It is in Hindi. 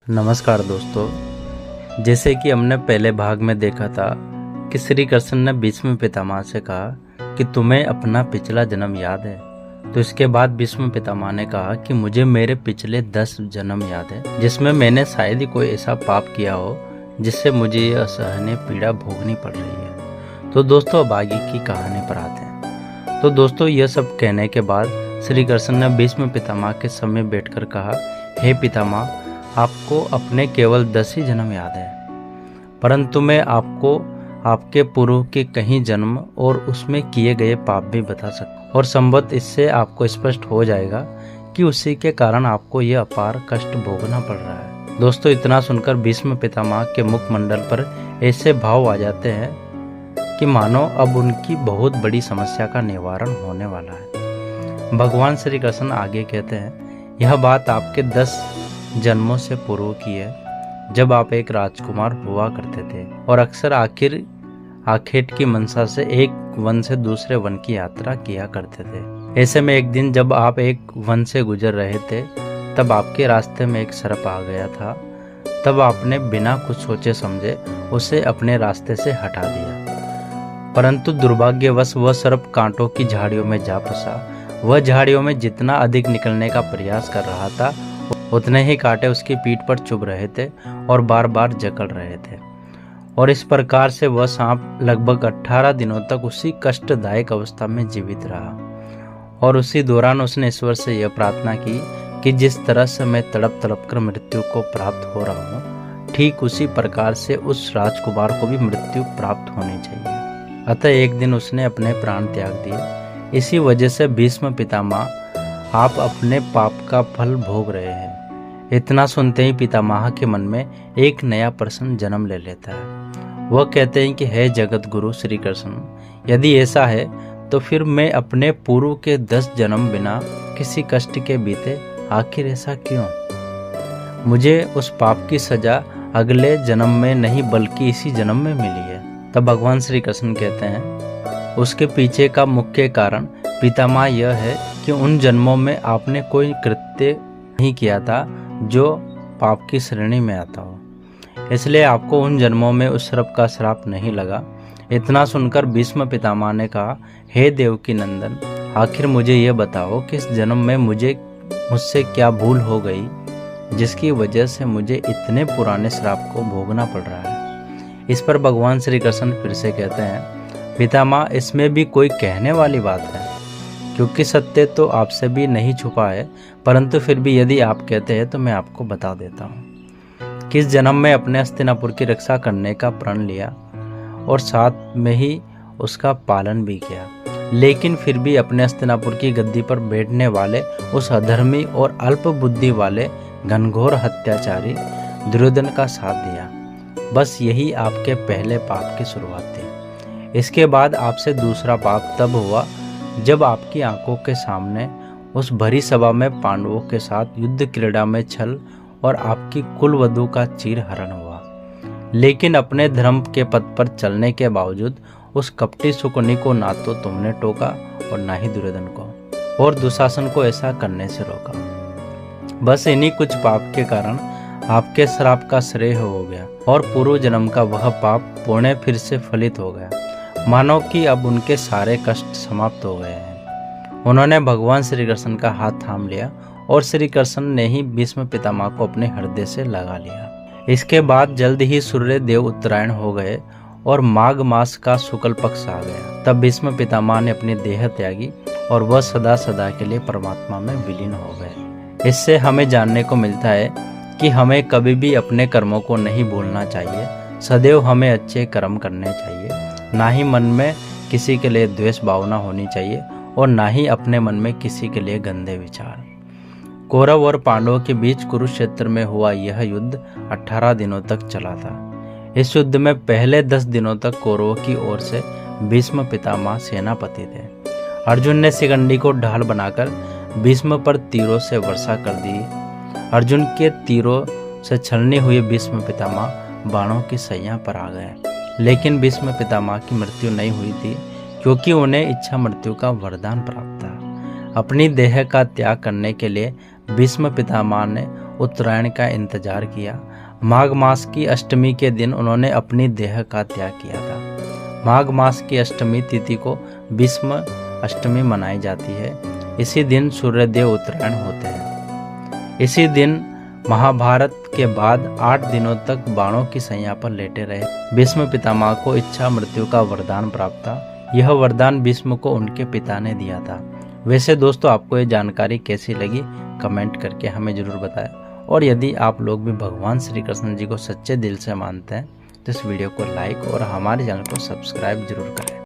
नमस्कार दोस्तों, जैसे कि हमने पहले भाग में देखा था कि श्री कृष्ण ने भीष्म पितामह से कहा कि तुम्हें अपना पिछला जन्म याद है। तो इसके बाद भीष्म पितामह ने कहा कि मुझे मेरे पिछले 10 जन्म याद है, जिसमें मैंने शायद ही कोई ऐसा पाप किया हो जिससे मुझे यह असहनीय पीड़ा भोगनी पड़ रही है। तो दोस्तों, अब आगे की कहानी पर आते हैं। तो दोस्तों, यह सब कहने के बाद श्री कृष्ण ने भीष्म पितामह के सामने बैठकर कहा, हे पितामह, आपको अपने केवल 10 ही जन्म याद है, परंतु मैं आपको आपके पूर्व के कई जन्म और उसमें किए गए पाप भी बता सकता, और संभवत इससे आपको स्पष्ट हो जाएगा कि उसी के कारण आपको यह अपार कष्ट भोगना पड़ रहा है। दोस्तों, इतना सुनकर भीष्म पितामह के मुखमंडल पर ऐसे भाव आ जाते हैं कि मानो अब उनकी बहुत बड़ी समस्या का निवारण होने वाला है। भगवान श्री कृष्ण आगे कहते हैं, यह बात आपके 10 जन्मों से पूर्व की है, जब आप एक राजकुमार हुआ करते थे और अक्सर आखेट की मनसा से एक वन से दूसरे वन की यात्रा किया करते थे। ऐसे में एक दिन जब आप एक वन से गुजर रहे थे, तब आपके रास्ते में एक सर्प आ गया था। तब आपने बिना कुछ सोचे समझे उसे अपने रास्ते से हटा दिया, परंतु दुर्भाग्यवश वह सर्प कांटों की झाड़ियों में जा फंसा। वह झाड़ियों में जितना अधिक निकलने का प्रयास कर रहा था, उतने ही कांटे उसकी पीठ पर चुभ रहे थे और बार बार जकड़ रहे थे, और इस प्रकार से वह सांप लगभग 18 दिनों तक उसी कष्टदायक अवस्था में जीवित रहा। और उसी दौरान उसने ईश्वर से यह प्रार्थना की कि जिस तरह से मैं तड़प तड़प कर मृत्यु को प्राप्त हो रहा हूँ, ठीक उसी प्रकार से उस राजकुमार को भी मृत्यु प्राप्त होनी चाहिए। अतः एक दिन उसने अपने प्राण त्याग दिए। इसी वजह से भीष्म पितामह, आप अपने पाप का फल भोग रहे हैं। इतना सुनते ही पितामह के मन में एक नया प्रश्न जन्म ले लेता है। वह कहते हैं कि हे जगत गुरु श्री कृष्ण, यदि ऐसा है तो फिर मैं अपने पूर्व के 10 जन्म बिना किसी कष्ट के बीते, आखिर ऐसा क्यों? मुझे उस पाप की सजा अगले जन्म में नहीं बल्कि इसी जन्म में मिली है। तब भगवान श्री कृष्ण कहते हैं, उसके पीछे का मुख्य कारण पितामह यह है कि उन जन्मों में आपने कोई कृत्य नहीं किया था जो पाप की श्रेणी में आता हो, इसलिए आपको उन जन्मों में उस सर्प का श्राप नहीं लगा। इतना सुनकर भीष्म पितामह ने कहा, हे देवकी नंदन, आखिर मुझे यह बताओ कि इस जन्म में मुझसे क्या भूल हो गई जिसकी वजह से मुझे इतने पुराने श्राप को भोगना पड़ रहा है। इस पर भगवान श्री कृष्ण फिर से कहते हैं, पितामह, इसमें भी कोई कहने वाली बात है, क्योंकि सत्य तो आपसे भी नहीं छुपा है, परंतु फिर भी यदि आप कहते हैं तो मैं आपको बता देता हूँ कि इस जन्म में अपने हस्तिनापुर की रक्षा करने का प्रण लिया और साथ में ही उसका पालन भी किया, लेकिन फिर भी अपने हस्तिनापुर की गद्दी पर बैठने वाले उस अधर्मी और अल्प बुद्धि वाले घनघोर हत्याचारी दुर्योधन का साथ दिया। बस यही आपके पहले पाप की शुरुआत थी। इसके बाद आपसे दूसरा पाप तब हुआ जब आपकी आंखों के सामने उस भरी सभा में पांडवों के साथ युद्ध क्रीड़ा में छल और आपकी कुलवधू का चीरहरण हुआ। लेकिन अपने धर्म के पथ पर चलने के बावजूद उस कपटी शकुनी को ना तो तुमने टोका और ना ही दुर्योधन को, और दुशासन को ऐसा करने से रोका। बस इन्हीं कुछ पाप के कारण आपके श्राप का श्रेय हो गया और पूर्व जन्म का वह पाप पुण्य फिर से फलित हो गया। मानो कि अब उनके सारे कष्ट समाप्त हो गए हैं। उन्होंने भगवान श्री कृष्ण का हाथ थाम लिया और श्री कृष्ण ने ही भीष्म पितामह को अपने हृदय से लगा लिया। इसके बाद जल्द ही सूर्य देव उत्तरायण हो गए और माघ मास का शुक्ल पक्ष आ गया। तब भीष्म पितामह ने अपनी देह त्यागी और वह सदा सदा के लिए परमात्मा में विलीन हो गए। इससे हमें जानने को मिलता है कि हमें कभी भी अपने कर्मों को नहीं भूलना चाहिए। सदैव हमें अच्छे कर्म करने चाहिए, ना ही मन में किसी के लिए द्वेष भावना होनी चाहिए और ना ही अपने मन में किसी के लिए गंदे विचार। कौरव और पांडवों के बीच कुरुक्षेत्र में हुआ यह युद्ध 18 दिनों तक चला था। इस युद्ध में पहले 10 दिनों तक कौरवों की ओर से भीष्म पितामह सेनापति थे। अर्जुन ने शिखंडी को ढाल बनाकर भीष्म पर तीरों से वर्षा कर दी। अर्जुन के तीरों से छलनी हुए भीष्म पितामह बाणों की सैया पर आ गए, लेकिन भीष्म पितामह की मृत्यु नहीं हुई थी, क्योंकि उन्हें इच्छा मृत्यु का वरदान प्राप्त था। अपनी देह का त्याग करने के लिए भीष्म पितामह ने उत्तरायण का इंतजार किया। माघ मास की अष्टमी के दिन उन्होंने अपनी देह का त्याग किया था। माघ मास की अष्टमी तिथि को भीष्म अष्टमी मनाई जाती है। इसी दिन सूर्यदेव उत्तरायण होते हैं। इसी दिन महाभारत के बाद 8 दिनों तक बाणों की सैया पर लेटे रहे भीष्म पितामह को इच्छा मृत्यु का वरदान प्राप्त था। यह वरदान भीष्म को उनके पिता ने दिया था। वैसे दोस्तों, आपको ये जानकारी कैसी लगी कमेंट करके हमें जरूर बताएं। और यदि आप लोग भी भगवान श्री कृष्ण जी को सच्चे दिल से मानते हैं तो इस वीडियो को लाइक और हमारे चैनल को सब्सक्राइब जरूर करें।